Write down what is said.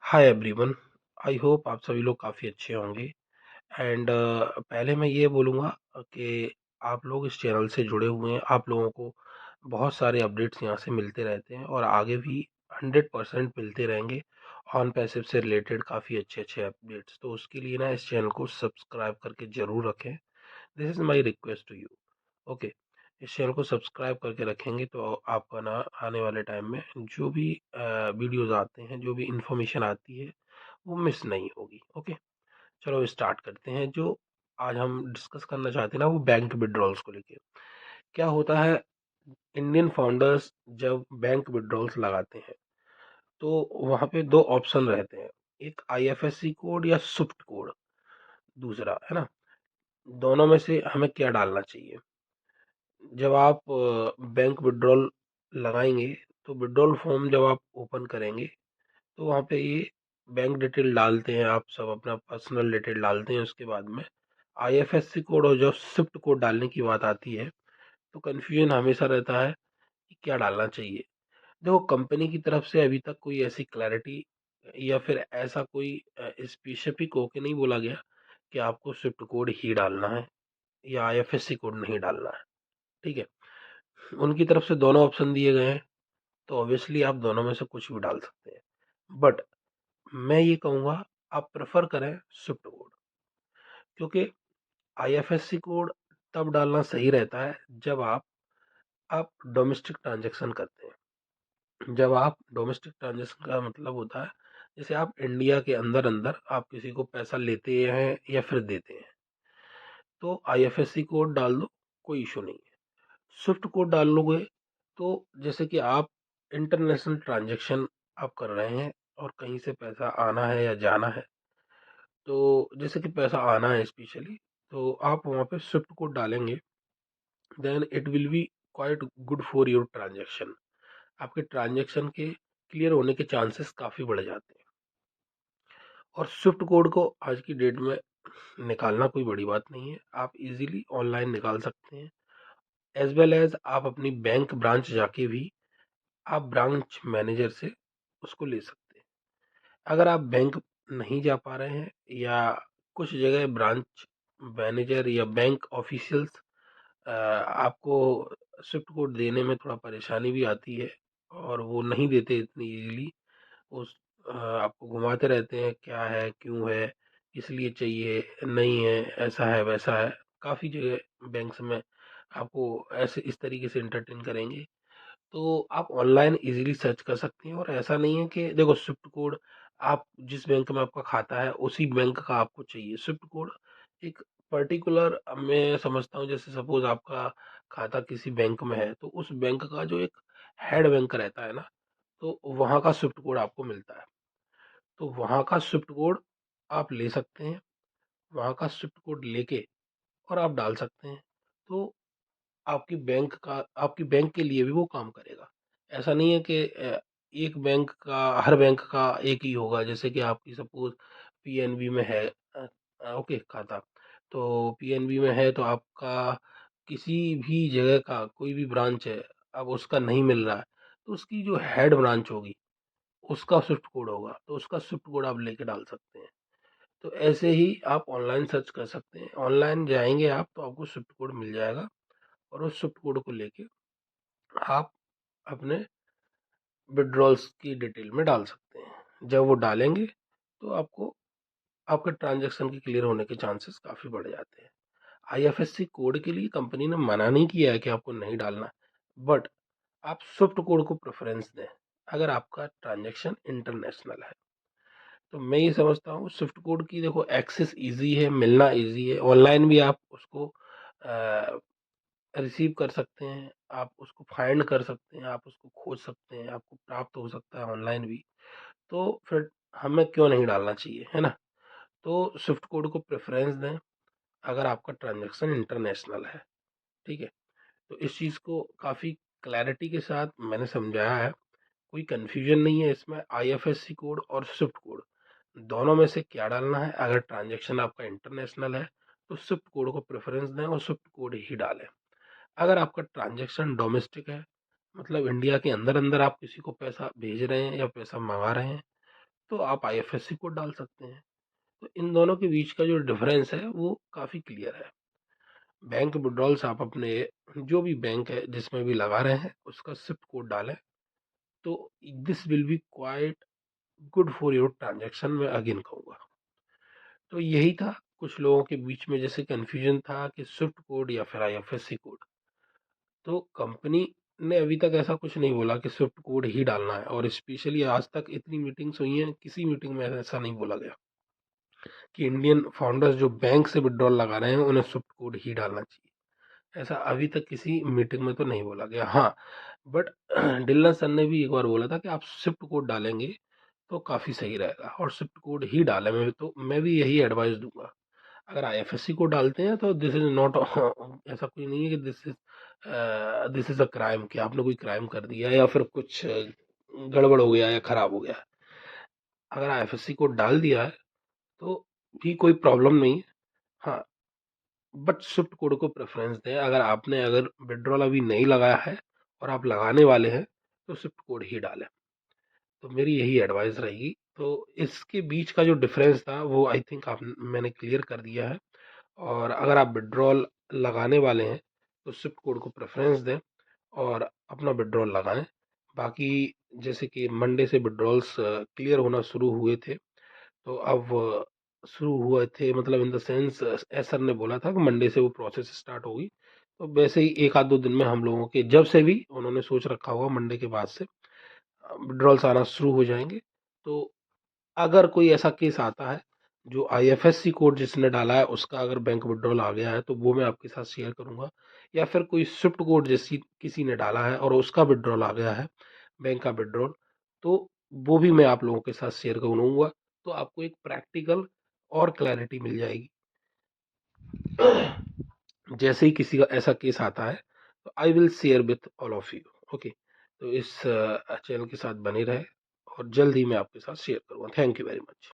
Hi everyone. I hope आप सभी लोग काफ़ी अच्छे होंगे। एंड पहले मैं ये बोलूँगा कि आप लोग इस चैनल से जुड़े हुए हैं। आप लोगों को बहुत सारे अपडेट्स यहाँ से मिलते रहते हैं और आगे भी 100% मिलते रहेंगे। ऑन पैसिव से रिलेटेड काफ़ी अच्छे अच्छे अपडेट्स, तो उसके लिए ना इस चैनल को सब्सक्राइब करके ज़रूर रखें। This is my request to you. Okay, इस चैनल को सब्सक्राइब करके रखेंगे तो आपका ना आने वाले टाइम में जो भी वीडियोज़ आते हैं, जो भी इंफॉर्मेशन आती है, वो मिस नहीं होगी। ओके, चलो स्टार्ट करते हैं। जो आज हम डिस्कस करना चाहते हैं ना, वो बैंक विड्रॉल्स को लेके। क्या होता है, इंडियन फाउंडर्स जब बैंक विड्रॉल्स लगाते हैं तो वहाँ पे दो ऑप्शन रहते हैं, एक आईएफएससी कोड या स्विफ्ट कोड, दूसरा है ना। दोनों में से हमें क्या डालना चाहिए? जब आप बैंक विड्रॉल लगाएंगे तो विड्रॉल फॉर्म जब आप ओपन करेंगे तो वहाँ पे ये बैंक डिटेल डालते हैं, आप सब अपना पर्सनल डिटेल डालते हैं। उसके बाद में आईएफएससी कोड और जब स्विफ्ट कोड डालने की बात आती है तो कन्फ्यूजन हमेशा रहता है कि क्या डालना चाहिए। देखो, कंपनी की तरफ से अभी तक कोई ऐसी क्लैरिटी या फिर ऐसा कोई स्पेसिफिक होके नहीं बोला गया कि आपको स्विफ्ट कोड ही डालना है या आईएफएससी कोड नहीं डालना है। ठीक है, उनकी तरफ से दोनों ऑप्शन दिए गए हैं, तो ऑब्वियसली आप दोनों में से कुछ भी डाल सकते हैं। बट मैं ये कहूँगा, आप प्रेफर करें स्विफ्ट कोड, क्योंकि आईएफएससी कोड तब डालना सही रहता है जब आप डोमेस्टिक ट्रांजैक्शन करते हैं। जब आप डोमेस्टिक ट्रांजैक्शन का मतलब होता है, जैसे आप इंडिया के अंदर अंदर आप किसी को पैसा लेते हैं या फिर देते हैं, तो आईएफएससी कोड डाल दो, कोई इशू नहीं है। स्विफ्ट कोड डाल लोगे तो जैसे कि आप इंटरनेशनल ट्रांजैक्शन आप कर रहे हैं और कहीं से पैसा आना है या जाना है, तो जैसे कि पैसा आना है स्पेशली, तो आप वहाँ पे स्विफ्ट कोड डालेंगे, then it will be quite good for your transaction. आपके ट्रांजैक्शन के क्लियर होने के चांसेस काफ़ी बढ़ जाते हैं। और स्विफ्ट कोड को आज की डेट में निकालना कोई बड़ी बात नहीं है, आप इजीली ऑनलाइन निकाल सकते हैं। एज वेल एज आप अपनी बैंक ब्रांच जाके भी आप ब्रांच मैनेजर से उसको ले सकते हैं। अगर आप बैंक नहीं जा पा रहे हैं या कुछ जगह ब्रांच मैनेजर या बैंक ऑफिशियल्स आपको स्विफ्ट कोड देने में थोड़ा परेशानी भी आती है और वो नहीं देते इतनी इजीली। उस आपको घुमाते रहते हैं, क्या है, क्यों है, किस लिए चाहिए, नहीं है, ऐसा है, वैसा है। काफ़ी जगह बैंक्स में आपको ऐसे इस तरीके से एंटरटेन करेंगे। तो आप ऑनलाइन इजीली सर्च कर सकते हैं। और ऐसा नहीं है कि देखो, स्विफ्ट कोड आप जिस बैंक में आपका खाता है उसी बैंक का आपको चाहिए। स्विफ्ट कोड एक पर्टिकुलर, मैं समझता हूँ, जैसे सपोज आपका खाता किसी बैंक में है तो उस बैंक का जो एक हेड बैंक रहता है ना, तो वहाँ का स्विफ्ट कोड आपको मिलता है। तो वहाँ का स्विफ्ट कोड आप ले सकते हैं, वहाँ का स्विफ्ट कोड लेके और आप डाल सकते हैं। तो आपकी बैंक के लिए भी वो काम करेगा। ऐसा नहीं है कि एक बैंक का, हर बैंक का एक ही होगा। जैसे कि आपकी सपोज पीएनबी में है ओके खाता, तो पीएनबी में है तो आपका किसी भी जगह का कोई भी ब्रांच है, अब उसका नहीं मिल रहा है, तो उसकी जो हेड ब्रांच होगी उसका स्विफ्ट कोड होगा, तो उसका स्विफ्ट कोड आप लेके डाल सकते हैं। तो ऐसे ही आप ऑनलाइन सर्च कर सकते हैं, ऑनलाइन जाएंगे आप तो आपको स्विफ्ट कोड मिल जाएगा और उस स्विफ्ट कोड को लेके आप अपने विड्रॉल्स की डिटेल में डाल सकते हैं। जब वो डालेंगे तो आपको आपके ट्रांजैक्शन के क्लियर होने के चांसेस काफ़ी बढ़ जाते हैं। आईएफएससी कोड के लिए कंपनी ने मना नहीं किया है कि आपको नहीं डालना, बट आप स्विफ्ट कोड को प्रेफरेंस दें अगर आपका ट्रांजैक्शन इंटरनेशनल है। तो मैं ये समझता हूँ स्विफ्ट कोड की, देखो, एक्सेस इजी है, मिलना इजी है, ऑनलाइन भी आप उसको रिसीव कर सकते हैं, आप उसको फाइंड कर सकते हैं, आप उसको खोज सकते हैं, आपको प्राप्त हो सकता है ऑनलाइन भी। तो फिर हमें क्यों नहीं डालना चाहिए, है ना। तो स्विफ्ट कोड को प्रेफरेंस दें अगर आपका ट्रांजैक्शन इंटरनेशनल है। ठीक है, तो इस चीज़ को काफ़ी क्लैरिटी के साथ मैंने समझाया है, कोई कन्फ्यूजन नहीं है इसमें। आईएफएससी कोड और स्विफ्ट कोड दोनों में से क्या डालना है, अगर ट्रांजैक्शन आपका इंटरनेशनल है तो स्विफ्ट कोड को प्रेफरेंस दें और स्विफ्ट कोड ही डालें। अगर आपका ट्रांजैक्शन डोमेस्टिक है, मतलब इंडिया के अंदर अंदर आप किसी को पैसा भेज रहे हैं या पैसा मंगा रहे हैं, तो आप आईएफएससी कोड डाल सकते हैं। तो इन दोनों के बीच का जो डिफरेंस है वो काफ़ी क्लियर है। बैंक विड्रॉल्स आप अपने जो भी बैंक है जिसमें भी लगा रहे हैं उसका स्विफ्ट कोड डालें, तो this will be quite good for your transaction, मैं अगेन कहूँगा। तो यही था, कुछ लोगों के बीच में जैसे कन्फ्यूजन था कि स्विफ्ट कोड या फिर आईएफएससी कोड। तो कंपनी ने अभी तक ऐसा कुछ नहीं बोला कि स्विफ्ट कोड ही डालना है, और स्पेशली आज तक इतनी मीटिंग्स हुई हैं, किसी मीटिंग में ऐसा नहीं बोला गया कि इंडियन फाउंडर्स जो बैंक से विड्रॉल लगा रहे हैं उन्हें स्विफ्ट कोड ही डालना चाहिए। ऐसा अभी तक किसी मीटिंग में तो नहीं बोला गया। हाँ, बट डिल्लन सर ने भी एक बार बोला था कि आप स्विफ्ट कोड डालेंगे तो काफ़ी सही रहेगा, और स्विफ्ट कोड ही डालें। मैं भी यही एडवाइस दूंगा। अगर आईएफएससी कोड डालते हैं तो दिस इज नॉट ऐसा कोई नहीं है कि दिस इज अ क्राइम, कि आपने कोई क्राइम कर दिया या फिर कुछ गड़बड़ हो गया या खराब हो गया। अगर आईएफएससी कोड डाल दिया है तो भी कोई प्रॉब्लम नहीं है। हाँ, बट स्विफ्ट कोड को प्रेफरेंस दें। अगर विड्रॉल अभी नहीं लगाया है और आप लगाने वाले हैं तो स्विफ्ट कोड ही डालें। तो मेरी यही एडवाइस रहेगी। तो इसके बीच का जो डिफरेंस था वो आई थिंक आप मैंने क्लियर कर दिया है। और अगर आप विड्रॉल लगाने वाले हैं तो स्विफ्ट कोड को प्रेफरेंस दें और अपना विड्रॉल लगाएं। बाकी जैसे कि मंडे से विड्रॉल्स क्लियर होना शुरू हुए थे, तो अब शुरू हुए थे मतलब in the sense S sir ने बोला था कि मंडे से वो प्रोसेस स्टार्ट होगी। तो वैसे ही एक आध दो दिन में हम लोगों के, जब से भी उन्होंने सोच रखा होगा मंडे के बाद से विड्रॉल्स आना शुरू हो जाएंगे। तो अगर कोई ऐसा केस आता है जो आईएफएससी कोड जिसने डाला है उसका अगर बैंक विड्रॉल आ गया है तो वो मैं आपके साथ शेयर करूंगा, या फिर कोई स्विफ्ट कोड जैसी किसी ने डाला है और उसका विड्रॉल आ गया है, बैंक का विड्रॉल, तो वो भी मैं आप लोगों के साथ शेयर करूंगा। तो आपको एक प्रैक्टिकल और क्लैरिटी मिल जाएगी। जैसे ही किसी का ऐसा केस आता है तो I will share with all of you. Okay, तो इस चैनल के साथ बने रहे और जल्द ही मैं आपके साथ शेयर करूँगा। Thank you very much.